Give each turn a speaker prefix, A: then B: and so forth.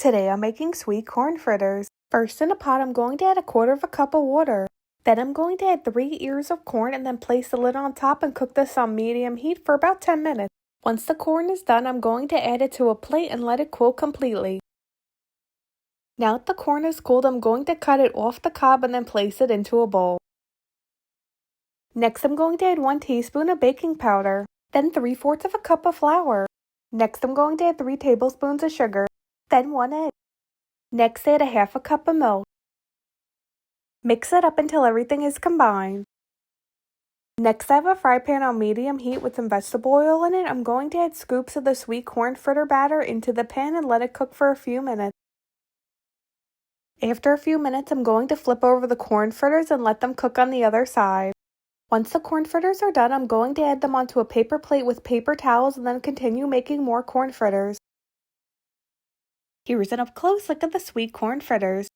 A: Today I'm making sweet corn fritters. First in a pot I'm going to add 1/4 cup of water. Then I'm going to add 3 ears of corn and then place the lid on top and cook this on medium heat for about 10 minutes. Once the corn is done, I'm going to add it to a plate and let it cool completely. Now that the corn is cooled, I'm going to cut it off the cob and then place it into a bowl. Next I'm going to add 1 teaspoon of baking powder, then 3/4 cup of flour. Next I'm going to add 3 tablespoons of sugar, then 1 egg. Next add 1/2 cup of milk. Mix it up until everything is combined. Next I have a fry pan on medium heat with some vegetable oil in it. I'm going to add scoops of the sweet corn fritter batter into the pan and let it cook for a few minutes. After a few minutes, I'm going to flip over the corn fritters and let them cook on the other side. Once the corn fritters are done, I'm going to add them onto a paper plate with paper towels and then continue making more corn fritters. Here's an up close look at the sweet corn fritters.